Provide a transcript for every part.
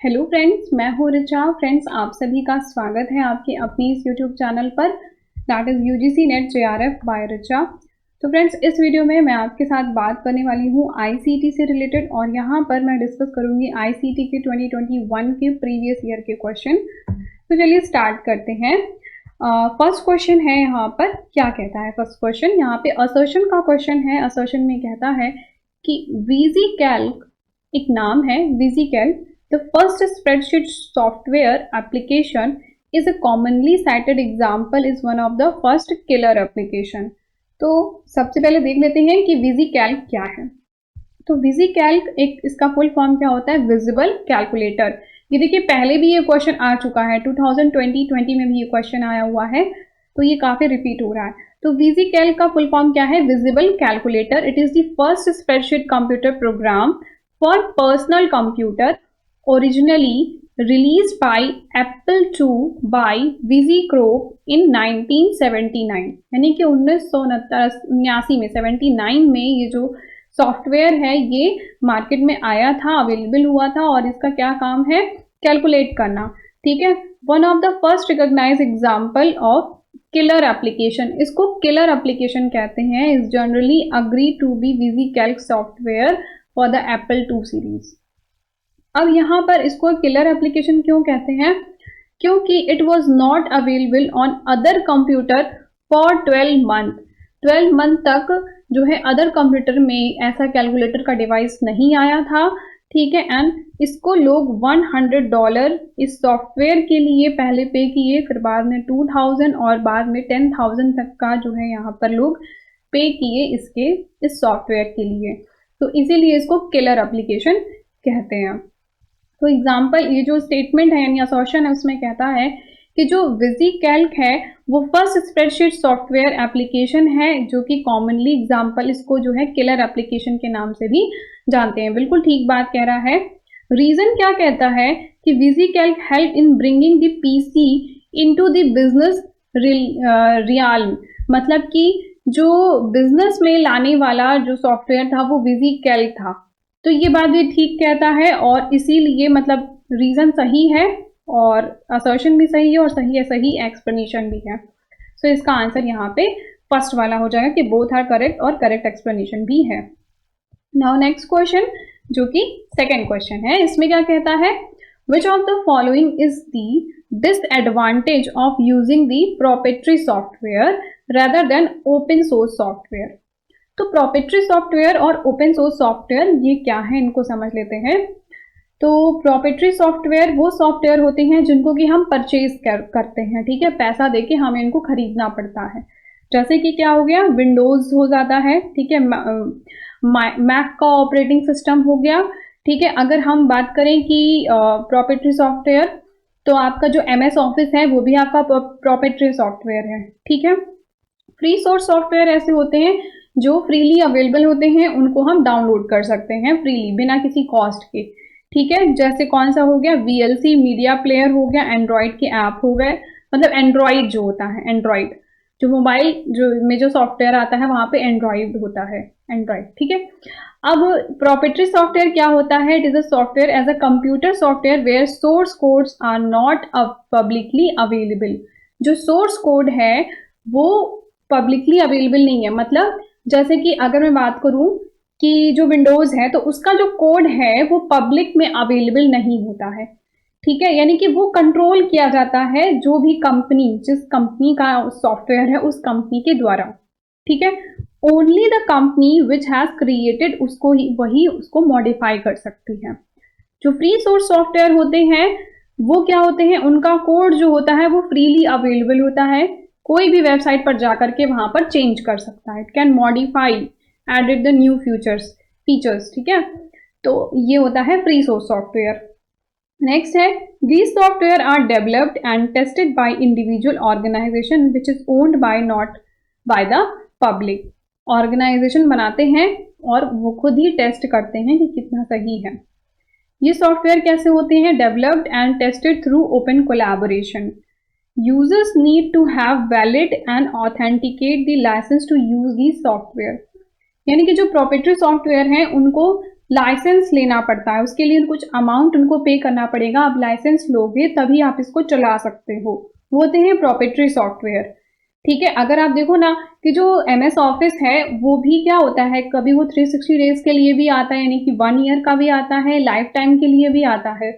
Hello friends, मैं हूँ Richa. Friends, आप सभी का स्वागत है आपके अपनी इस यूट्यूब चैनल पर, that is UGC NET JRF by Richa. तो फ्रेंड्स, इस वीडियो में मैं आपके साथ बात करने वाली हूँ आईसीटी से रिलेटेड, और यहाँ पर मैं डिस्कस करूँगी आईसीटी के 2021 के प्रीवियस ईयर के क्वेश्चन। तो चलिए स्टार्ट करते हैं। फर्स्ट क्वेश्चन है यहाँ पर, क्या कहता है फर्स्ट क्वेश्चन? यहाँ पे असर्शन का क्वेश्चन है। असर्शन में कहता है कि VisiCalc एक नाम है, VisiCalc the first spreadsheet software application is a commonly cited example is one of the first killer application। तो सबसे पहले देख लेते हैं कि VisiCalc क्या है। तो VisiCalc एक इसका फुल फॉर्म क्या होता है? Visible calculator. ये देखिए, पहले भी ये क्वेश्चन आ चुका है, 2020 में भी ये क्वेश्चन आया हुआ है, तो ये काफी रिपीट हो रहा है। तो VisiCalc का फुल फॉर्म क्या है? Visible calculator. It is the first spreadsheet computer program for personal computer originally released by Apple II by VisiCalc in 1979। यानी कि 1979 में 79 में ये जो सॉफ्टवेयर है ये मार्केट में आया था, अवेलेबल हुआ था, और इसका क्या काम है? कैलकुलेट करना। ठीक है, one of the first recognized example of killer application. इसको किलर एप्लीकेशन कहते हैं। Is generally agree to be VisiCalc software for the Apple II series. अब यहाँ पर इसको किलर एप्लीकेशन क्यों कहते हैं? क्योंकि it was not available on other computer for 12 month. 12 month तक जो है अदर कंप्यूटर में ऐसा कैलकुलेटर का डिवाइस नहीं आया था। ठीक है, एंड इसको लोग $100 इस सॉफ्टवेयर के लिए पहले पे किए, फिर बाद में 2000 और बाद में 10,000 तक का जो है यहाँ पर लोग पे किए इसके इस सॉफ्टवेयर के लिए। तो इसीलिए इसको किलर एप्लीकेशन कहते हैं। तो एग्जाम्पल, ये जो स्टेटमेंट है यानी असर्शन है, उसमें कहता है कि जो VisiCalc है वो फर्स्ट स्प्रेडशीट सॉफ्टवेयर एप्लीकेशन है, जो कि कॉमनली एग्जाम्पल इसको जो है किलर एप्लीकेशन के नाम से भी जानते हैं। बिल्कुल ठीक बात कह रहा है। रीजन क्या कहता है कि VisiCalc help in bringing the PC into the business real, मतलब कि जो बिजनेस में लाने वाला जो सॉफ्टवेयर था वो VisiCalc था। तो ये बात भी ठीक कहता है, और इसीलिए मतलब रीजन सही है और असर्शन भी सही है, और सही एक्सप्लेनेशन भी है। सो इसका आंसर यहाँ पे फर्स्ट वाला हो जाएगा कि बोथ आर करेक्ट, और करेक्ट एक्सप्लेनेशन भी है। नाउ नेक्स्ट क्वेश्चन, जो कि सेकेंड क्वेश्चन है, इसमें क्या कहता है? विच of the following is the disadvantage of using the proprietary software rather than open source software? तो प्रोप्राइटरी सॉफ्टवेयर और ओपन सोर्स सॉफ्टवेयर ये क्या है, इनको समझ लेते हैं। तो प्रोप्राइटरी सॉफ्टवेयर वो सॉफ्टवेयर होते हैं जिनको कि हम परचेज करते हैं। ठीक है, पैसा देके हमें इनको खरीदना पड़ता है। जैसे कि क्या हो गया? विंडोज हो जाता है, ठीक है, मैक का ऑपरेटिंग सिस्टम हो गया। ठीक है, अगर हम बात करें कि प्रोप्राइटरी सॉफ्टवेयर, तो आपका जो MS ऑफिस है वो भी आपका प्रोप्राइटरी सॉफ्टवेयर है। ठीक है, फ्री सोर्स सॉफ्टवेयर ऐसे होते हैं जो फ्रीली अवेलेबल होते हैं, उनको हम डाउनलोड कर सकते हैं फ्रीली बिना किसी कॉस्ट के। ठीक है, जैसे कौन सा हो गया? VLC मीडिया प्लेयर हो गया, एंड्रॉइड के ऐप हो गए, मतलब एंड्रॉइड जो होता है, एंड्रॉइड जो मोबाइल जो में जो सॉफ्टवेयर आता है वहां पे एंड्रॉइड होता है, एंड्रॉइड। ठीक है, अब प्रोप्राइटरी सॉफ्टवेयर क्या होता है? It is a software as a computer software where source codes are not publicly available. जो सोर्स कोड है वो पब्लिकली अवेलेबल नहीं है। मतलब जैसे कि अगर मैं बात करूं कि जो विंडोज है तो उसका जो कोड है वो पब्लिक में अवेलेबल नहीं होता है। ठीक है, यानी कि वो कंट्रोल किया जाता है जो भी कंपनी, जिस कंपनी का सॉफ्टवेयर है उस कंपनी के द्वारा। ठीक है, only the company which has created उसको ही वही उसको मॉडिफाई कर सकती है। जो फ्री सोर्स सॉफ्टवेयर होते हैं वो क्या होते हैं? उनका कोड जो होता है वो फ्रीली अवेलेबल होता है, कोई भी वेबसाइट पर जाकर के वहां पर चेंज कर सकता है। It can modify, added the new features. ठीक है, तो ये होता है फ्री सोर्स सॉफ्टवेयर। नेक्स्ट है, these software are developed and tested by individual organization which is owned by not by the public. Organization बनाते हैं और वो खुद ही टेस्ट करते हैं कि कितना सही है। ये सॉफ्टवेयर कैसे होते हैं? Developed and tested through open collaboration. Users need to have valid and authenticate the license to use the software। यानी कि जो प्रोप्राइटरी सॉफ्टवेयर हैं उनको लाइसेंस लेना पड़ता है, उसके लिए कुछ अमाउंट उनको पे करना पड़ेगा। आप लाइसेंस लोगे तभी आप इसको चला सकते हो। वो होते हैं प्रोप्राइटरी सॉफ्टवेयर। ठीक है, अगर आप देखो ना कि जो MS ऑफिस है वो भी क्या होता है, कभी वो 360 डेज के लिए भी आता है, यानी कि 1 ईयर का भी आता है, लाइफ टाइम के लिए भी आता है।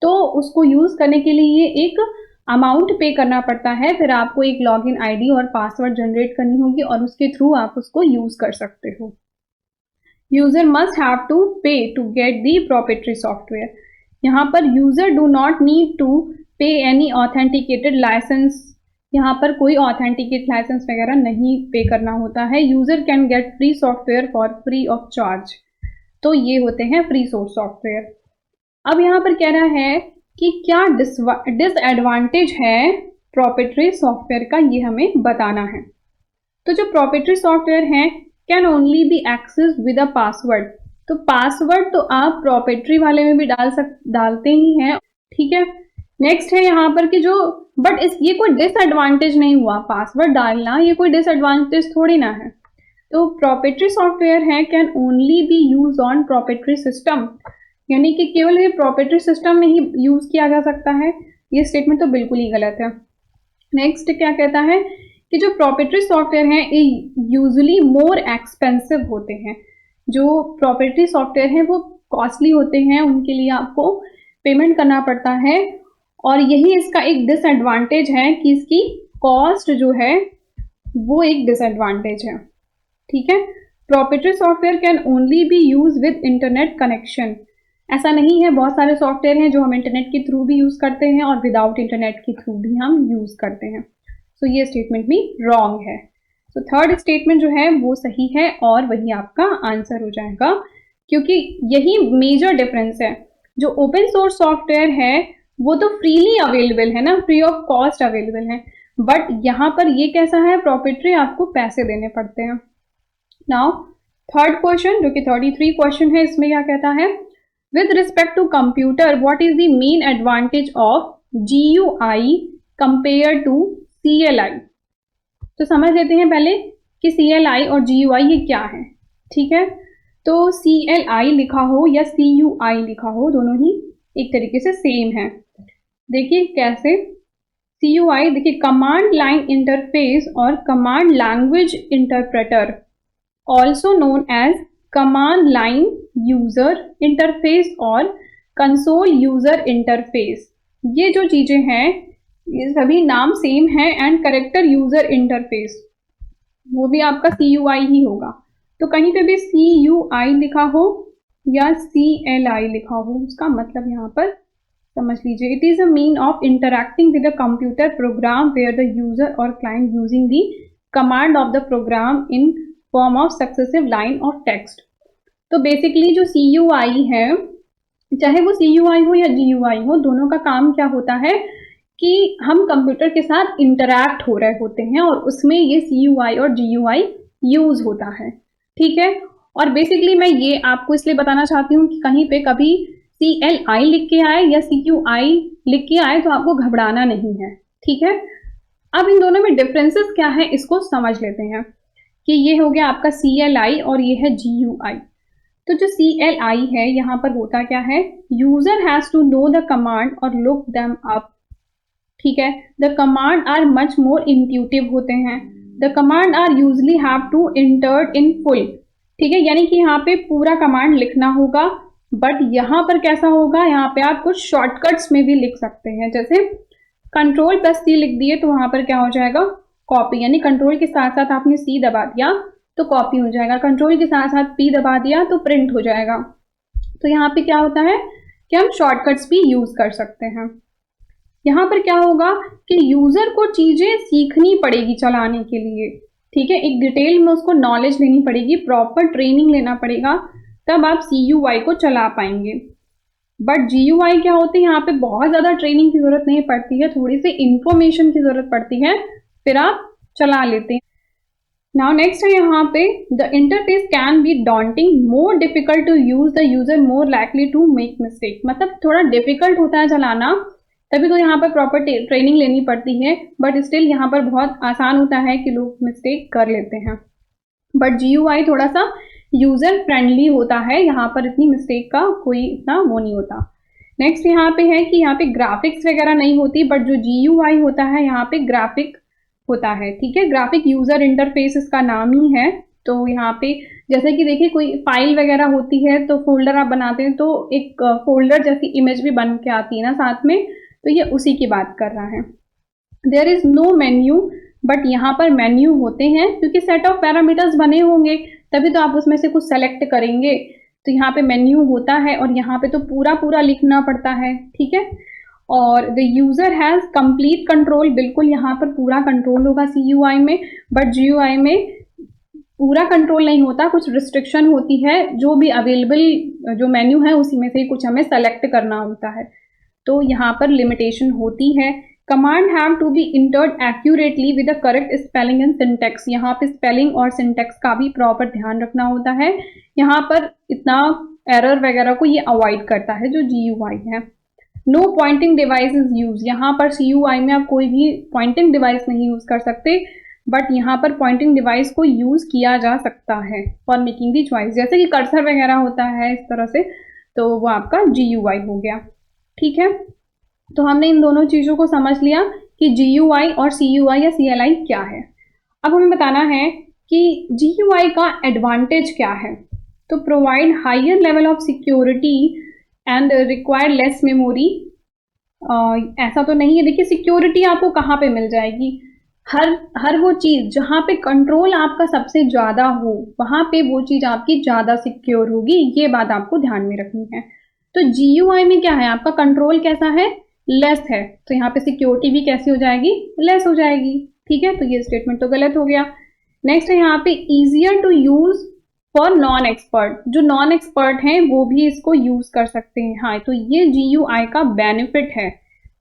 तो उसको यूज करने के लिए एक अमाउंट पे करना पड़ता है, फिर आपको एक लॉगिन आईडी और पासवर्ड जनरेट करनी होगी और उसके थ्रू आप उसको यूज कर सकते हो। User must have to pay to get the proprietary software. यहाँ पर user do not need to pay any authenticated licence. यहाँ पर कोई ऑथेंटिकेट लाइसेंस वगैरह नहीं पे करना होता है। User can get free software for free of charge. तो ये होते हैं फ्री सोर्स सॉफ्टवेयर। अब यहाँ पर कह रहा है कि क्या डिसएडवांटेज है प्रोप्राइटरी सॉफ्टवेयर का, ये हमें बताना है। तो जो प्रोप्राइटरी सॉफ्टवेयर है can only be access with a password. तो पासवर्ड तो आप प्रोप्राइटरी वाले में भी डालते ही हैं। ठीक है, नेक्स्ट है यहाँ पर कि जो ये कोई डिसएडवांटेज नहीं हुआ, पासवर्ड डालना ये कोई डिसएडवांटेज थोड़ी ना है। तो प्रोप्राइटरी सॉफ्टवेयर है can only B use on proprietary system, यानी कि केवल ये प्रोप्राइटरी सिस्टम में ही यूज किया जा सकता है। ये स्टेटमेंट तो बिल्कुल ही गलत है। नेक्स्ट क्या कहता है कि जो प्रोप्राइटरी सॉफ्टवेयर हैं ये यूजुअली मोर एक्सपेंसिव होते हैं। जो प्रोप्राइटरी सॉफ्टवेयर हैं वो कॉस्टली होते हैं, उनके लिए आपको पेमेंट करना पड़ता है, और यही इसका एक डिसएडवांटेज है कि इसकी कॉस्ट जो है वो एक डिसएडवांटेज है। ठीक है, proprietary software can only B use with internet connection. ऐसा नहीं है, बहुत सारे सॉफ्टवेयर हैं जो हम इंटरनेट के थ्रू भी यूज करते हैं और विदाउट इंटरनेट के थ्रू भी हम यूज करते हैं। तो ये स्टेटमेंट भी रॉन्ग है। तो थर्ड स्टेटमेंट जो है वो सही है और वही आपका आंसर हो जाएगा, क्योंकि यही मेजर डिफरेंस है। जो ओपन सोर्स सॉफ्टवेयर है वो तो फ्रीली अवेलेबल है ना, फ्री ऑफ कॉस्ट अवेलेबल है, बट यहाँ पर ये कैसा है, प्रोप्राइटरी आपको पैसे देने पड़ते हैं। नाउ थर्ड क्वेश्चन जो कि 33 क्वेश्चन है, इसमें क्या कहता है, with respect to computer what is the main advantage of GUI compare to CLI। तो समझ लेते हैं पहले कि CLI और GUI ये क्या है। ठीक है, तो CLI लिखा हो या CUI लिखा हो, दोनों ही एक तरीके से सेम है। देखिए कैसे, CUI देखिए कमांड लाइन इंटरफेस और command language interpreter, also known as command line user interface और कंसोल यूजर इंटरफेस, ये जो चीजें हैं ये सभी नाम सेम है। एंड करेक्टर यूजर इंटरफेस वो भी आपका CUI ही होगा। तो कहीं पे भी CUI लिखा हो या CLI लिखा हो, उसका मतलब यहाँ पर समझ लीजिए, it is a mean of interacting with a computer program where the user और client using the command of the program in form of successive line of text. तो बेसिकली जो CUI है, चाहे वो CUI हो या GUI हो, दोनों का काम क्या होता है कि हम कंप्यूटर के साथ इंटरैक्ट हो रहे होते हैं और उसमें ये CUI और GUI यूज होता है। ठीक है, और बेसिकली मैं ये आपको इसलिए बताना चाहती हूँ कि कहीं पे कभी CLI लिख के आए या CUI लिख के आए तो आपको घबराना नहीं है। ठीक है, अब इन दोनों में डिफरेंसेस क्या है इसको समझ लेते हैं कि ये हो गया आपका CLI और ये है GUI। तो जो CLI है यहाँ पर होता क्या है, user has to know the command और लुक देम अप। ठीक है, the command are much more intuitive होते हैं। The command are usually have to entered in full. ठीक है, यानी कि यहाँ पे पूरा कमांड लिखना होगा, बट यहाँ पर कैसा होगा, यहाँ पे आप कुछ शॉर्टकट्स में भी लिख सकते हैं। जैसे Ctrl+C लिख दिए तो वहां पर क्या हो जाएगा, कॉपी, यानी कंट्रोल के साथ साथ आपने C दबा दिया तो कॉपी हो जाएगा, कंट्रोल के साथ साथ P दबा दिया तो प्रिंट हो जाएगा। तो यहाँ पे क्या होता है कि हम शॉर्टकट्स भी यूज कर सकते हैं। यहाँ पर क्या होगा कि यूजर को चीजें सीखनी पड़ेगी चलाने के लिए। ठीक है, एक डिटेल में उसको नॉलेज लेनी पड़ेगी, प्रॉपर ट्रेनिंग लेना पड़ेगा, तब आप CUI को चला पाएंगे। बट GUI क्या होते हैं, यहाँ पे बहुत ज्यादा ट्रेनिंग की जरूरत नहीं पड़ती है, थोड़ी सी इंफॉर्मेशन की जरूरत पड़ती है, फिर आप चला लेते हैं। नाउ नेक्स्ट है यहाँ पे, the interface can be daunting, more difficult to use, the user more likely to make mistake. मतलब थोड़ा डिफिकल्ट होता है चलाना, तभी तो यहाँ पर प्रॉपर ट्रेनिंग लेनी पड़ती है, बट स्टिल यहाँ पर बहुत आसान होता है कि लोग मिस्टेक कर लेते हैं। बट GUI थोड़ा सा यूजर फ्रेंडली होता है, यहाँ पर इतनी मिस्टेक का कोई इतना वो नहीं होता। नेक्स्ट यहाँ पे है कि यहाँ पे ग्राफिक्स वगैरह नहीं होती, बट जो GUI होता है यहाँ पे ग्राफिक होता है, ठीक है। ग्राफिक यूजर इंटरफेस इसका नाम ही है। तो यहाँ पे जैसे कि देखिए कोई फाइल वगैरह होती है तो फोल्डर आप बनाते हैं तो एक फोल्डर जैसी इमेज भी बन के आती है ना साथ में, तो ये उसी की बात कर रहा है। There is no menu, but यहाँ पर मेन्यू होते हैं क्योंकि सेट ऑफ पैरामीटर्स बने होंगे तभी तो आप उसमें से कुछ सेलेक्ट करेंगे। तो यहाँ पे मेन्यू होता है और यहाँ पे तो पूरा पूरा लिखना पड़ता है, ठीक है। और the user has complete control, बिल्कुल यहाँ पर पूरा कंट्रोल होगा CUI में, बट GUI में पूरा कंट्रोल नहीं होता, कुछ रिस्ट्रिक्शन होती है। जो भी अवेलेबल जो मेन्यू है उसी में से कुछ हमें सेलेक्ट करना होता है, तो यहाँ पर लिमिटेशन होती है। Command have to be entered accurately with the correct spelling and syntax, यहाँ पे स्पेलिंग और सिंटेक्स का भी प्रॉपर ध्यान रखना होता है। यहाँ पर इतना एरर वगैरह को ये अवॉइड करता है जो GUI है। No pointing device is use, यहाँ पर CUI में आप कोई भी पॉइंटिंग डिवाइस नहीं यूज कर सकते, बट यहाँ पर पॉइंटिंग डिवाइस को यूज किया जा सकता है फॉर मेकिंग दी चॉइस, जैसे कि कर्सर वगैरह होता है इस तरह से, तो वो आपका GUI हो गया, ठीक है। तो हमने इन दोनों चीजों को समझ लिया कि GUI और CUI या CLI क्या है। अब हमें बताना है कि GUI का एडवांटेज क्या है। तो provide higher level of security and require less memory, ऐसा तो नहीं है। देखिए सिक्योरिटी आपको कहाँ पे मिल जाएगी, हर वो चीज जहाँ पे कंट्रोल आपका सबसे ज्यादा हो वहां पे वो चीज आपकी ज्यादा सिक्योर होगी, ये बात आपको ध्यान में रखनी है। तो GUI में क्या है, आपका कंट्रोल कैसा है, लेस है, तो यहाँ पे सिक्योरिटी भी कैसी हो जाएगी, लेस हो जाएगी, ठीक है। तो ये स्टेटमेंट तो गलत हो गया। नेक्स्ट है यहाँ पे easier to use for non expert, जो नॉन एक्सपर्ट हैं वो भी इसको यूज कर सकते हैं, हाँ, तो ये GUI का बेनिफिट है,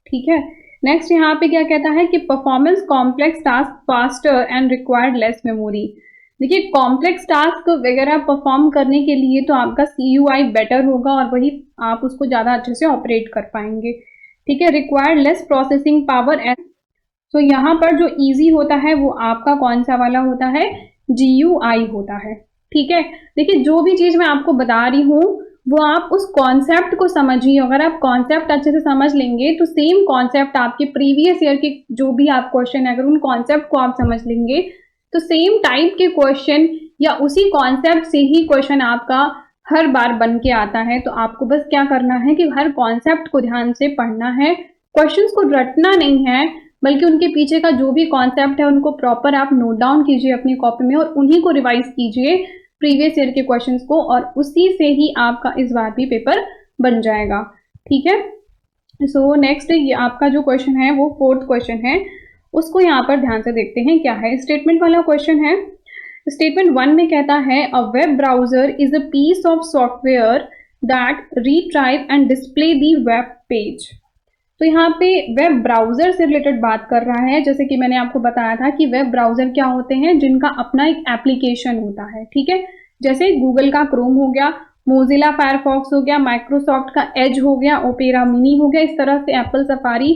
ठीक है। नेक्स्ट यहाँ पे क्या कहता है कि performance complex task faster and required less memory. देखिए कॉम्प्लेक्स टास्क वगैरह परफॉर्म करने के लिए तो आपका CUI बेटर होगा और वही आप उसको ज़्यादा अच्छे से ऑपरेट कर पाएंगे, ठीक है। Required less processing power and, तो यहाँ पर जो इजी होता है वो आपका कौन सा वाला होता है, GUI होता है, ठीक है। देखिए जो भी चीज़ मैं आपको बता रही हूँ वो आप उस कॉन्सेप्ट को समझिए, अगर आप कॉन्सेप्ट अच्छे से समझ लेंगे तो सेम कॉन्सेप्ट आपके प्रीवियस ईयर के जो भी आप क्वेश्चन है अगर उन कॉन्सेप्ट को आप समझ लेंगे तो सेम टाइप के क्वेश्चन या उसी कॉन्सेप्ट से ही क्वेश्चन आपका हर बार बन के आता है। तो आपको बस क्या करना है कि हर कॉन्सेप्ट को ध्यान से पढ़ना है, क्वेश्चंस को रटना नहीं है, बल्कि उनके पीछे का जो भी कॉन्सेप्ट है उनको प्रॉपर आप नोट डाउन कीजिए अपनी कॉपी में और उन्हीं को रिवाइज कीजिए प्रीवियस ईयर के क्वेश्चंस को, और उसी से ही आपका इस बार भी पेपर बन जाएगा, ठीक है। सो नेक्स्ट ये आपका जो क्वेश्चन है वो 4th क्वेश्चन है, उसको यहाँ पर ध्यान से देखते हैं क्या है। स्टेटमेंट वाला क्वेश्चन है। स्टेटमेंट 1 में कहता है a web browser is a piece of software that retrieve and display the web page. तो यहाँ पे वेब ब्राउजर से रिलेटेड बात कर रहा है, जैसे कि मैंने आपको बताया था कि वेब ब्राउजर क्या होते हैं, जिनका अपना एक एप्लीकेशन होता है, ठीक है। जैसे गूगल का क्रोम हो गया, मोजिला फायरफॉक्स हो गया, माइक्रोसॉफ्ट का एज हो गया, ओपेरा मिनी हो गया, इस तरह से एप्पल सफारी,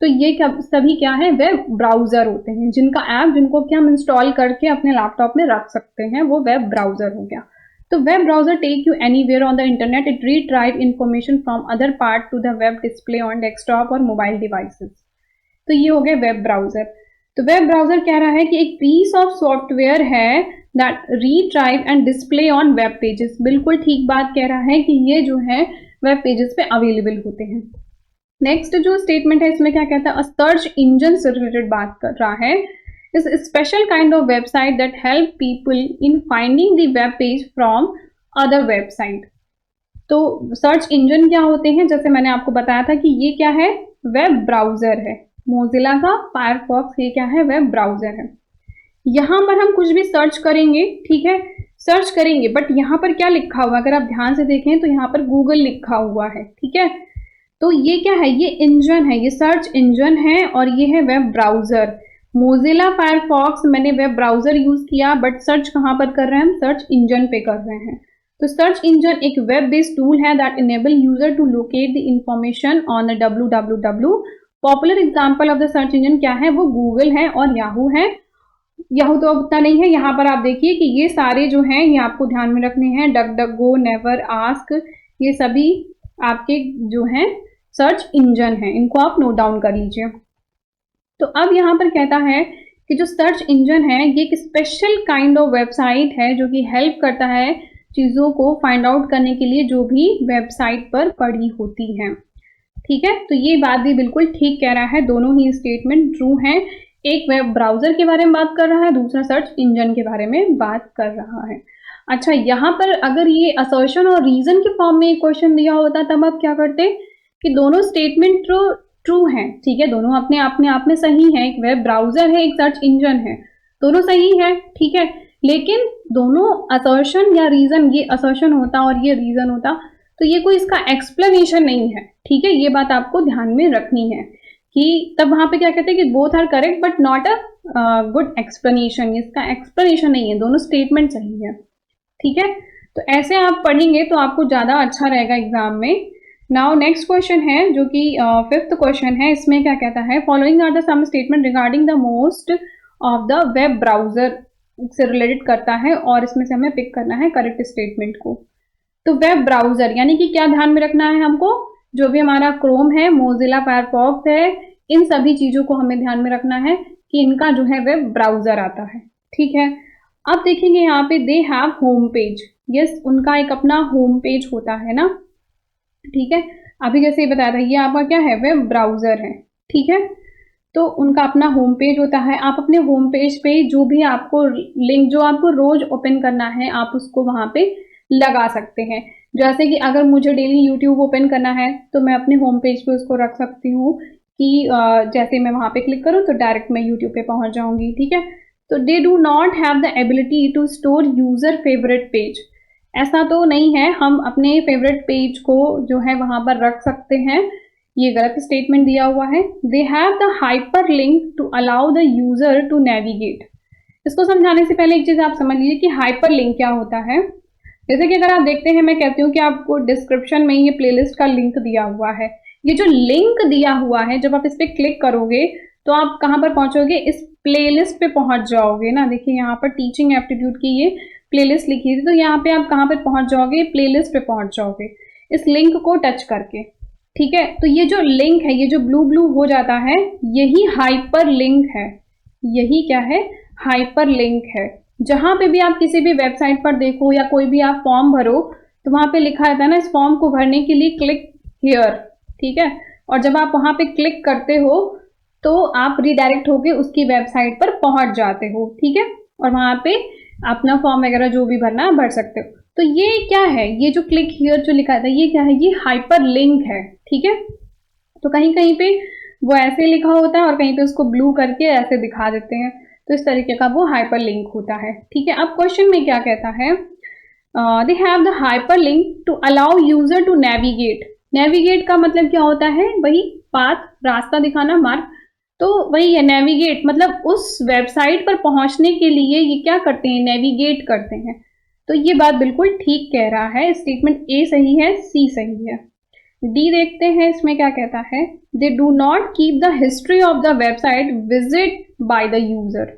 तो ये सभी क्या है, वेब ब्राउजर होते हैं, जिनका ऐप जिनको कि हम इंस्टॉल करके अपने लैपटॉप में रख सकते हैं, वो वेब ब्राउजर हो गया। तो web browser take you anywhere on the internet, it retrieve information from other part to the web display on desktop और मोबाइल डिवाइसेस। तो ये हो गया वेब ब्राउजर। तो वेब ब्राउजर कह रहा है कि एक पीस ऑफ सॉफ्टवेयर है that retrieve and display on web pages. बिल्कुल ठीक बात कह रहा है कि ये जो है वेब पेजेस पे अवेलेबल होते हैं। नेक्स्ट जो स्टेटमेंट है इसमें क्या कहता है, सर्च इंजन से रिलेटेड बात कर रहा है। Is special kind of website that help people in finding the web page from other website. तो सर्च इंजन क्या होते हैं, जैसे मैंने आपको बताया था कि ये क्या है, वेब ब्राउजर है। मोजिला का फायरफॉक्स ये क्या है, वेब ब्राउजर है। यहाँ पर हम कुछ भी सर्च करेंगे, ठीक है, सर्च करेंगे, बट यहाँ पर क्या लिखा हुआ है, अगर आप ध्यान से देखें तो यहाँ पर गूगल लिखा हुआ है, ठीक है। तो ये क्या है, ये इंजन है, ये सर्च इंजन है और ये है वेब ब्राउजर। मोजिला फायरफॉक्स मैंने वेब ब्राउजर यूज किया, बट सर्च कहाँ पर कर रहे हैं हम, सर्च इंजन पे कर रहे हैं। तो सर्च इंजन एक वेब बेस्ड टूल है that enable user to locate the information on the www। Popular example of the search engine क्या है, वो गूगल है और याहू है। याहू तो अब उतना नहीं है। यहाँ पर आप देखिए कि ये सारे जो हैं ये आपको ध्यान में रखने हैं। डक डक गो, नेवर, आस्क, ये सभी आपके जो हैं सर्च इंजन हैं, इनको आप नोट डाउन कर लीजिए। तो अब यहाँ पर कहता है कि जो सर्च इंजन है ये एक स्पेशल काइंड ऑफ वेबसाइट है जो कि हेल्प करता है चीज़ों को फाइंड आउट करने के लिए जो भी वेबसाइट पर पड़ी होती हैं। ठीक है, तो ये बात भी बिल्कुल ठीक कह रहा है, दोनों ही स्टेटमेंट ट्रू हैं। एक वेब ब्राउजर के बारे में बात कर रहा है, दूसरा सर्च इंजन के बारे में बात कर रहा है। अच्छा, यहाँ पर अगर ये असर्शन और रीजन के फॉर्म में क्वेश्चन दिया होता तब आप क्या करते कि दोनों स्टेटमेंट ट्रू हैं, ठीक है, दोनों अपने आप में सही है। एक वेब ब्राउजर है, एक सर्च इंजन है, दोनों सही है, ठीक है, लेकिन दोनों असर्शन या रीजन, ये असर्शन होता और ये रीजन होता तो ये कोई इसका एक्सप्लेनेशन नहीं है। ठीक है, ये बात आपको ध्यान में रखनी है कि तब वहां पे क्या कहते हैं कि both are correct but not a good explanation, इसका एक्सप्लेनेशन नहीं है, दोनों स्टेटमेंट सही है। ठीक है, तो ऐसे आप पढ़ेंगे तो आपको ज़्यादा अच्छा रहेगा एग्जाम में। नाउ नेक्स्ट क्वेश्चन है जो कि फिफ्थ क्वेश्चन है। इसमें क्या कहता है, following are the some statement regarding the most of the web browser से रिलेटेड करता है और इसमें से हमें पिक करना है करेक्ट स्टेटमेंट को। तो वेब ब्राउजर यानी कि क्या ध्यान में रखना है हमको, जो भी हमारा क्रोम है, मोजिला फायरफॉक्स है, इन सभी चीजों को हमें ध्यान में रखना है कि इनका जो है वेब ब्राउजर आता है। ठीक है, अब देखेंगे यहाँ पे they have home page, yes, उनका एक अपना होम पेज होता है ना। ठीक है, अभी जैसे ये बताया था ये आपका क्या है, वेब ब्राउजर है। ठीक है, तो उनका अपना होम पेज होता है। आप अपने होम पेज पे जो भी आपको लिंक जो आपको रोज ओपन करना है आप उसको वहां पे लगा सकते हैं। जैसे कि अगर मुझे डेली यूट्यूब ओपन करना है तो मैं अपने होम पेज पे उसको रख सकती हूँ कि जैसे मैं वहां पे क्लिक करूँ तो डायरेक्ट मैं यूट्यूब पे पहुंच जाऊंगी। ठीक है, तो they do not have the ability to store user favourite page, ऐसा तो नहीं है, हम अपने फेवरेट पेज को जो है वहां पर रख सकते हैं, ये गलत स्टेटमेंट दिया हुआ है। They have the hyperlink to allow the user to navigate. इसको समझाने से पहले एक चीज आप समझ लीजिए कि हाइपर लिंक क्या होता है। जैसे कि अगर आप देखते हैं, मैं कहती हूँ कि आपको डिस्क्रिप्शन में ये प्लेलिस्ट का लिंक दिया हुआ है, ये जो लिंक दिया हुआ है जब आप इस पर क्लिक करोगे तो आप कहाँ पर पहुंचोगे, इस प्लेलिस्ट पे पहुंच जाओगे ना। देखिए यहाँ पर टीचिंग एप्टीट्यूड की ये प्लेलिस्ट लिखी थी, तो यहाँ पे आप कहाँ पर पहुंच जाओगे, प्लेलिस्ट पे पहुंच जाओगे इस लिंक को टच करके। ठीक है, तो ये जो लिंक है, ये जो ब्लू ब्लू हो जाता है, यही हाइपर लिंक है, यही क्या है, हाइपर लिंक है। जहां पे भी आप किसी भी वेबसाइट पर देखो या कोई भी आप फॉर्म भरो तो वहां पे लिखा रहता है ना, इस फॉर्म को भरने के लिए क्लिक हियर। ठीक है, और जब आप वहां पे क्लिक करते हो तो आप रिडायरेक्ट होके उसकी वेबसाइट पर पहुंच जाते हो। ठीक है, और वहां पे अपना फॉर्म वगैरह जो भी भरना भर सकते हो। तो ये क्या है, ये जो क्लिक हियर जो लिखा था ये क्या है, ये हाइपर लिंक है। ठीक है, तो कहीं कहीं पे वो ऐसे लिखा होता है और कहीं पे उसको ब्लू करके ऐसे दिखा देते हैं, तो इस तरीके का वो हाइपर लिंक होता है। ठीक है, अब क्वेश्चन में क्या कहता है, they have the hyperlink to allow user to navigate. Navigate का मतलब क्या होता है, वही पाथ, रास्ता दिखाना, मार्ग, तो वही है नेविगेट, मतलब उस वेबसाइट पर पहुंचने के लिए ये क्या करते हैं, नेविगेट करते हैं। तो ये बात बिल्कुल ठीक कह रहा है, स्टेटमेंट ए सही है, सी सही है। डी देखते हैं, इसमें क्या कहता है, दे do not keep the history of the website visit by the user.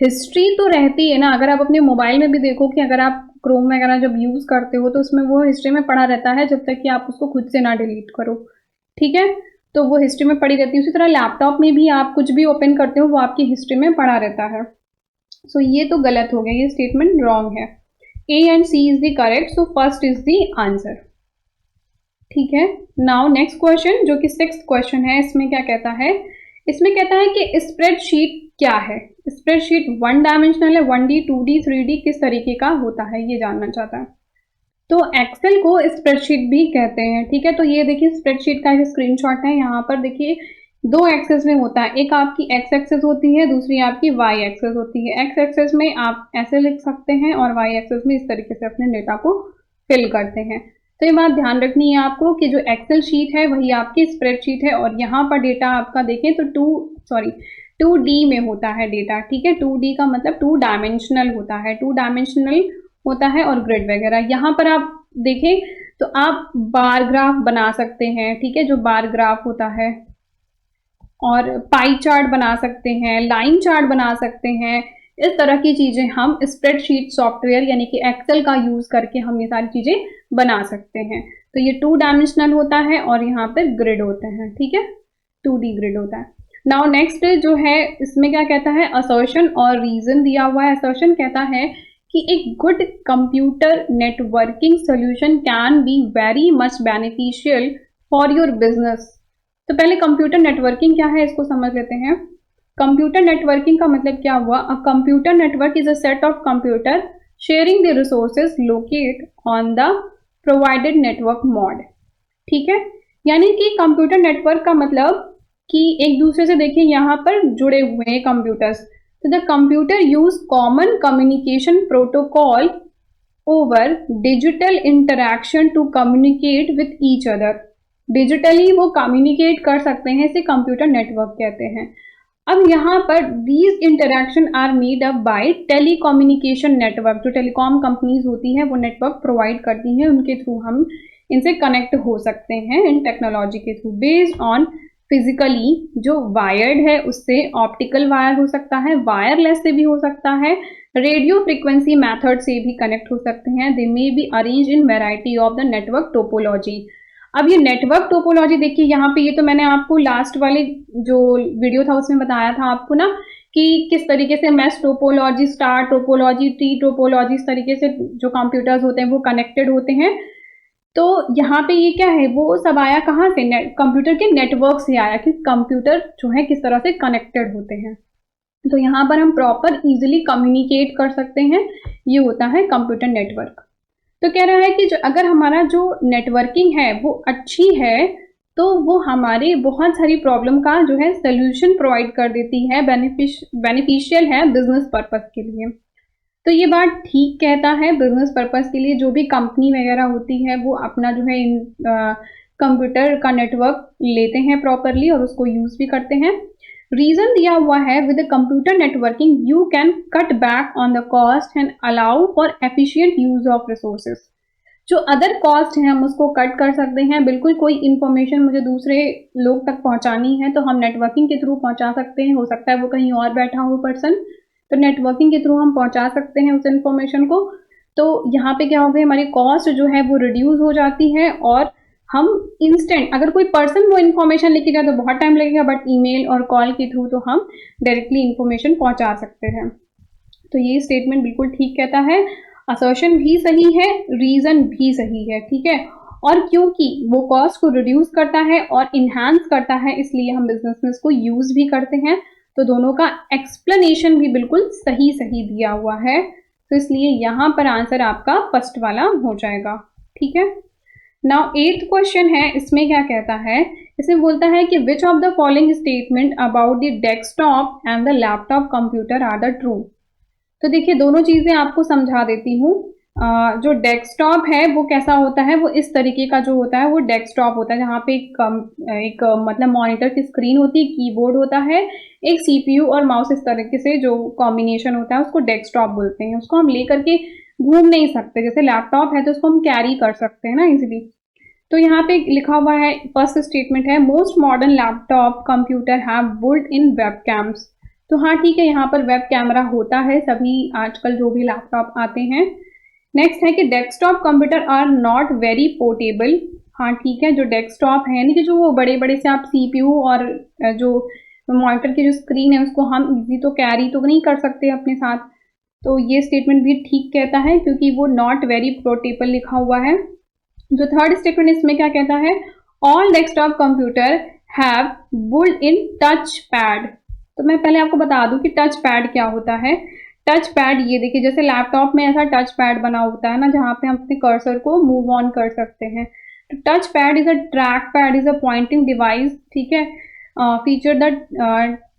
History तो रहती है ना, अगर आप अपने मोबाइल में भी देखो कि अगर आप क्रोम वगैरह जब यूज करते हो तो उसमें वो हिस्ट्री में पड़ा रहता है जब तक कि आप उसको खुद से ना डिलीट करो। ठीक है, तो वो हिस्ट्री में पड़ी रहती है। उसी तरह लैपटॉप में भी आप कुछ भी ओपन करते हो वो आपकी हिस्ट्री में पड़ा रहता है। सो ये तो गलत हो गया, ये स्टेटमेंट रॉन्ग है। A and C is the correct, so first is the answer. ठीक है, नाउ नेक्स्ट क्वेश्चन जो कि सिक्स्थ क्वेश्चन है, इसमें क्या कहता है, इसमें कहता है कि स्प्रेडशीट क्या है। स्प्रेडशीट 1 डायमेंशनल है, 1D 2D 3D किस तरीके का होता है ये जानना चाहता है। तो एक्सेल को स्प्रेडशीट भी कहते हैं। ठीक है, तो ये देखिए स्प्रेडशीट का एक स्क्रीनशॉट है, यहाँ पर देखिए 2 एक्सेस में होता है, एक आपकी एक्स एक्सेस होती है, दूसरी आपकी वाई एक्सेस होती है। एक्स एक्सेस में आप ऐसे लिख सकते हैं और वाई एक्सेस में इस तरीके से अपने डेटा को फिल करते हैं। तो ये बात ध्यान रखनी है आपको कि जो एक्सेल शीट है वही आपकी स्प्रेडशीट है, और यहाँ पर डेटा आपका देखें तो 2D में होता है डेटा। ठीक है, 2D का मतलब 2 डायमेंशनल होता है, 2 डायमेंशनल होता है और ग्रिड वगैरह। यहाँ पर आप देखें तो आप बार ग्राफ बना सकते हैं, ठीक है, जो बार ग्राफ होता है, और पाई चार्ट बना सकते हैं, लाइन चार्ट बना सकते हैं, इस तरह की चीजें हम स्प्रेडशीट सॉफ्टवेयर यानी कि एक्सेल का यूज करके हम ये सारी चीजें बना सकते हैं। तो ये 2 डायमेंशनल होता है और यहाँ पे ग्रिड होते हैं, ठीक है, 2D ग्रिड होता है। नाउ नेक्स्ट जो है इसमें क्या कहता है, असर्शन और रीजन दिया हुआ है। असर्शन कहता है कि एक good computer networking solution can be very much beneficial for your business. तो पहले कंप्यूटर नेटवर्किंग क्या है इसको समझ लेते हैं। कंप्यूटर नेटवर्किंग का मतलब क्या हुआ, a computer network is a set of computer sharing the resources locate on the provided network mod, ठीक है। यानी कि कंप्यूटर नेटवर्क का मतलब कि एक दूसरे से देखिए यहाँ पर जुड़े हुए हैं कंप्यूटर्स। तो the computer use common communication protocol over digital interaction to communicate with each other. Digitally वो कम्युनिकेट कर सकते हैं, इसे कंप्यूटर नेटवर्क कहते हैं। अब यहाँ पर these interaction are made up by telecommunication network. जो टेलीकॉम कंपनीज होती हैं वो नेटवर्क प्रोवाइड करती हैं, उनके थ्रू हम इनसे कनेक्ट हो सकते हैं इन टेक्नोलॉजी के थ्रू। बेस्ड ऑन फिजिकली जो वायर्ड है उससे ऑप्टिकल वायर हो सकता है, वायरलेस से भी हो सकता है, रेडियो फ्रीक्वेंसी मेथड से भी कनेक्ट हो सकते हैं। They may be arrange in variety of the network topology. अब ये नेटवर्क टोपोलॉजी देखिए यहाँ पे, ये तो मैंने आपको लास्ट वाले जो वीडियो था उसमें बताया था आपको ना कि किस तरीके से mesh topology, star topology, T topology, इस तरीके से जो कंप्यूटर्स होते हैं वो कनेक्टेड होते हैं। तो यहाँ पे ये क्या है, वो सब आया कहाँ से, कंप्यूटर के नेटवर्क से आया कि कंप्यूटर जो है किस तरह से कनेक्टेड होते हैं। तो यहाँ पर हम प्रॉपर इजीली कम्युनिकेट कर सकते हैं, ये होता है कंप्यूटर नेटवर्क। तो कह रहा है कि अगर हमारा जो नेटवर्किंग है वो अच्छी है तो वो हमारे बहुत सारी प्रॉब्लम का जो है सोल्यूशन प्रोवाइड कर देती है, बेनिफिशियल है बिजनेस पर्पस के लिए। तो ये बात ठीक कहता है, बिजनेस पर्पस के लिए जो भी कंपनी वगैरह होती है वो अपना जो है कंप्यूटर का नेटवर्क लेते हैं प्रॉपरली और उसको यूज भी करते हैं। रीजन दिया हुआ है, with computer networking you can cut back on the cost and allow for efficient use of resources. जो अदर कॉस्ट है हम उसको कट कर सकते हैं। बिल्कुल कोई इंफॉर्मेशन मुझे दूसरे लोग तक पहुंचानी है तो हम नेटवर्किंग के थ्रू पहुंचा सकते हैं। हो सकता है वो कहीं और बैठा हो पर्सन, तो नेटवर्किंग के थ्रू हम पहुंचा सकते हैं उस इंफॉर्मेशन को। तो यहाँ पे क्या हो गया, हमारी कॉस्ट जो है वो रिड्यूस हो जाती है और हम इंस्टेंट, अगर कोई पर्सन वो इन्फॉर्मेशन लेके जाए तो बहुत टाइम लगेगा, बट ईमेल और कॉल के थ्रू तो हम डायरेक्टली इन्फॉर्मेशन पहुंचा सकते हैं। तो ये स्टेटमेंट बिल्कुल ठीक कहता है, असर्शन भी सही है, रीजन भी सही है, ठीक है। और क्योंकि वो कॉस्ट को रिड्यूस करता है और इन्हांस करता है इसलिए हम बिजनेस में इसको यूज भी करते हैं। तो दोनों का एक्सप्लेनेशन भी बिल्कुल सही सही दिया हुआ है, तो इसलिए यहाँ पर आंसर आपका फर्स्ट वाला हो जाएगा, ठीक है। नाउ 8th क्वेश्चन है, इसमें क्या कहता है, इसमें बोलता है कि which of the following statement about the desktop and the laptop computer are the true. तो देखिए दोनों चीजें आपको समझा देती हूँ। जो डेस्कटॉप है वो कैसा होता है, वो इस तरीके का जो होता है वो डेस्कटॉप होता है, जहाँ पे एक मतलब मॉनिटर की स्क्रीन होती है, कीबोर्ड होता है, एक सीपीयू और माउस, इस तरीके से जो कॉम्बिनेशन होता है उसको डेस्कटॉप बोलते हैं। उसको हम लेकर के घूम नहीं सकते, जैसे लैपटॉप है तो उसको हम कैरी कर सकते हैं ना इजीली। तो यहाँ पे लिखा हुआ है, फर्स्ट स्टेटमेंट है, most modern laptop computer have built in webcams. तो हाँ ठीक है, यहाँ पर वेब कैमरा होता है सभी आजकल जो भी लैपटॉप आते हैं। नेक्स्ट है कि desktop computer are not very portable. हाँ ठीक है, जो डेस्कटॉप है यानी कि जो वो बड़े बड़े से आप सीपीयू और जो मॉनिटर की जो स्क्रीन है उसको हम इजी तो कैरी तो नहीं कर सकते अपने साथ। तो ये स्टेटमेंट भी ठीक कहता है क्योंकि वो नॉट वेरी पोर्टेबल लिखा हुआ है। जो थर्ड स्टेटमेंट इसमें क्या कहता है, all desktop computer have built in touch pad. तो मैं पहले आपको बता दूं कि टच पैड क्या होता है। टच पैड ये देखिए, जैसे लैपटॉप में ऐसा टच पैड बना होता है ना जहाँ पे हम अपने कर्सर को मूव ऑन कर सकते हैं। तो touch pad is a track pad, is a pointing device, ठीक है। फीचर दैट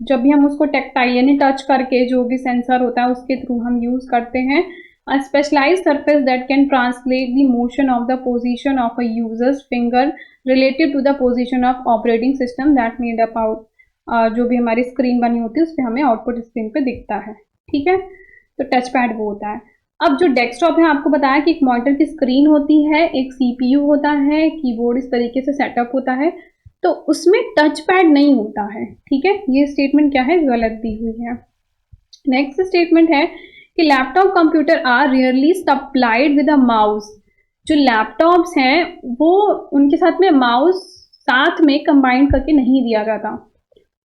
जब भी हम उसको टेक्टाइल यानी टच करके जो भी सेंसर होता है उसके थ्रू हम यूज करते हैं। A specialized surface that can translate the motion of the position of a user's finger relative to the position of operating system that made up out, जो भी हमारी स्क्रीन बनी होती है उस पर हमें आउटपुट स्क्रीन पे दिखता है, ठीक है। तो टच पैड वो होता है। अब जो डेस्कटॉप है आपको बताया कि एक मॉनिटर की स्क्रीन होती है, एक सीपीयू होता है, कीबोर्ड इस तरीके से सेटअप होता है, तो उसमें टच पैड नहीं होता है, ठीक है। ये स्टेटमेंट क्या है, गलत दी हुई है। नेक्स्ट स्टेटमेंट है कि laptop computer are rarely supplied with a mouse. जो लैपटॉप्स हैं वो उनके साथ में माउस साथ में कंबाइन करके नहीं दिया जाता।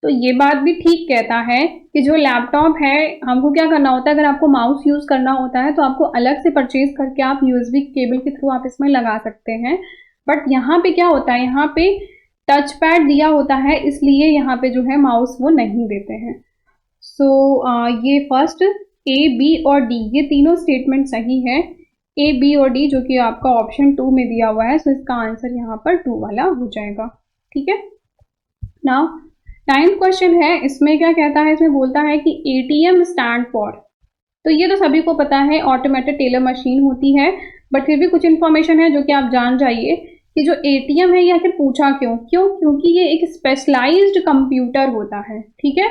तो ये बात भी ठीक कहता है कि जो लैपटॉप है हमको क्या करना होता है, अगर आपको माउस यूज़ करना होता है तो आपको अलग से परचेज करके आप यूएसबी केबल के थ्रू आप इसमें लगा सकते हैं। बट यहाँ पे क्या होता है, यहाँ पे टच पैड दिया होता है, इसलिए यहाँ पे जो है माउस वो नहीं देते हैं। सो ये फर्स्ट ए, बी और डी ये तीनों स्टेटमेंट सही है। ए, बी और डी जो कि आपका ऑप्शन 2 में दिया हुआ है, सो इसका आंसर यहाँ पर 2 वाला हो जाएगा। ठीक है। नाउ 9th क्वेश्चन है, इसमें क्या कहता है, इसमें बोलता है कि एटीएम स्टैंड फॉर। तो ये तो सभी को पता है, ऑटोमेटेड टेलर मशीन होती है, बट फिर भी कुछ इन्फॉर्मेशन है जो कि आप जान जाइए कि जो एटीएम है ये आखिर पूछा क्यों, क्योंकि ये एक स्पेशलाइज्ड कंप्यूटर होता है। ठीक है,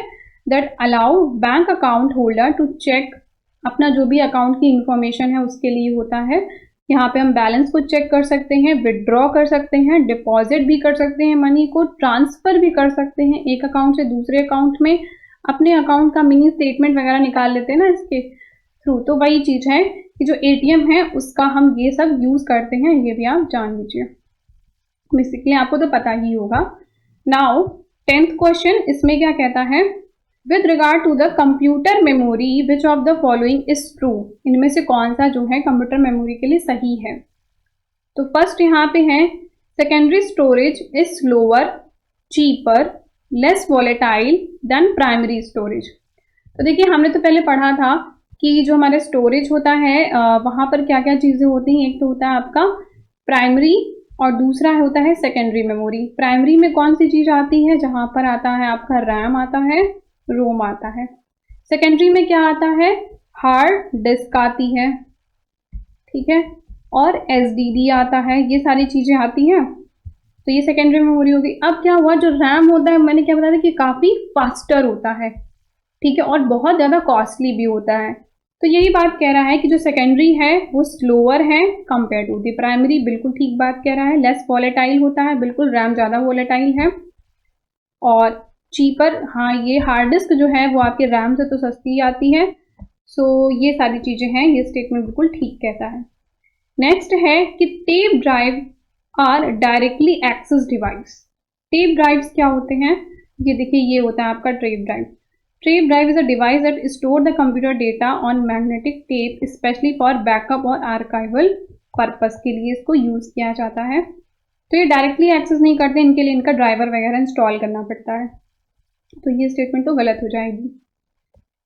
that allow bank account holder to check, अपना जो भी अकाउंट की इंफॉर्मेशन है उसके लिए होता है। यहाँ पे हम बैलेंस को चेक कर सकते हैं, विदड्रॉ कर सकते हैं, डिपॉजिट भी कर सकते हैं, मनी को ट्रांसफर भी कर सकते हैं एक अकाउंट से दूसरे अकाउंट में, अपने अकाउंट का मिनी स्टेटमेंट वगैरह निकाल लेते हैं ना इसके थ्रू। तो वही चीज़ है कि जो एटीएम है उसका हम ये सब यूज़ करते हैं, ये भी आप जान लीजिए। बेसिकली आपको तो पता ही होगा। नाउ 10th क्वेश्चन, इसमें क्या कहता है, with regard to the computer memory which of the following is true. इनमें से कौन सा जो है कंप्यूटर मेमोरी के लिए सही है। तो फर्स्ट यहाँ पे है, secondary storage is slower, cheaper, less volatile than primary storage. तो देखिए हमने तो पहले पढ़ा था कि जो हमारे स्टोरेज होता है वहाँ पर क्या क्या चीज़ें होती हैं। एक तो होता है आपका प्राइमरी और दूसरा होता है सेकेंडरी मेमोरी। प्राइमरी में कौन सी चीज़ आती है, जहाँ पर आता है आपका रैम आता है, रोम आता है। सेकेंडरी में क्या आता है, हार्ड डिस्क आती है, ठीक है, और एसडीडी आता है, ये सारी चीज़ें आती हैं। तो ये सेकेंडरी मेमोरी होगी। अब क्या हुआ, जो रैम होता है मैंने क्या बताया था कि काफ़ी फास्टर होता है, ठीक है, और बहुत ज़्यादा कॉस्टली भी होता है। तो यही बात कह रहा है कि जो सेकेंडरी है वो स्लोअर है कंपेयर टू दी प्राइमरी। बिल्कुल ठीक बात कह रहा है। लेस वॉलेटाइल होता है, बिल्कुल रैम ज़्यादा वॉलेटाइल है। और चीपर, हाँ ये हार्ड डिस्क जो है वो आपके रैम से तो सस्ती आती है। सो ये सारी चीज़ें हैं, ये स्टेटमेंट बिल्कुल ठीक कहता है। नेक्स्ट है कि tape drive are directly access device. Tape drives क्या होते हैं, ये देखिए ये होता है आपका tape drive. Tape drive is a device that store the computer data on magnetic tape specially for backup और आर्काइवल पर्पस के लिए इसको यूज़ किया जाता है। तो ये डायरेक्टली एक्सेस नहीं करते, इनके लिए इनका ड्राइवर वगैरह इंस्टॉल करना पड़ता है। तो ये स्टेटमेंट तो गलत हो जाएगी।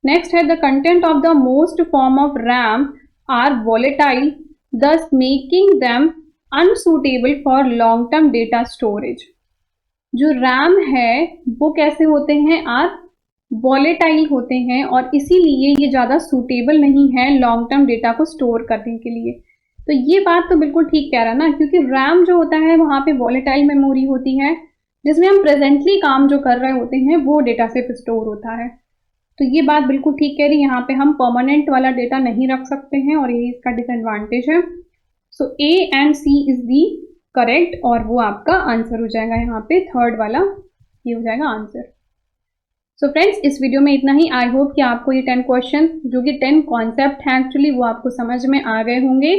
नेक्स्ट है, the content of the most form of RAM are volatile thus making them unsuitable for long term data storage. जो रैम है वो कैसे होते हैं, आर वॉलेटाइल होते हैं और इसीलिए ये ज़्यादा सूटेबल नहीं है लॉन्ग टर्म डेटा को स्टोर करने के लिए। तो ये बात तो बिल्कुल ठीक कह रहा ना, क्योंकि रैम जो होता है वहाँ पे वॉलेटाइल मेमोरी होती है जिसमें हम प्रेजेंटली काम जो कर रहे होते हैं वो डेटा से स्टोर होता है। तो ये बात बिल्कुल ठीक कह रही है, यहाँ पे हम परमानेंट वाला डेटा नहीं रख सकते हैं और यही इसका डिसएडवांटेज है। So A and C is the correct और वो आपका आंसर हो जाएगा, यहाँ पे थर्ड वाला ये हो जाएगा आंसर। सो फ्रेंड्स इस वीडियो में इतना ही। आई होप कि आपको ये 10 क्वेश्चन जो कि 10 कॉन्सेप्ट हैं एक्चुअली वो आपको समझ में आ गए होंगे,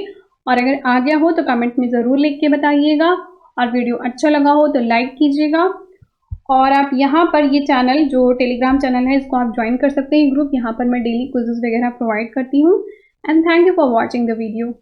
और अगर आ गया हो तो कमेंट में ज़रूर लिख के बताइएगा, और वीडियो अच्छा लगा हो तो लाइक कीजिएगा। और आप यहाँ पर ये चैनल जो टेलीग्राम चैनल है इसको आप ज्वाइन कर सकते हैं ग्रुप, यहाँ पर मैं डेली क्विज़ेस वगैरह प्रोवाइड करती हूँ। And thank you for watching the video.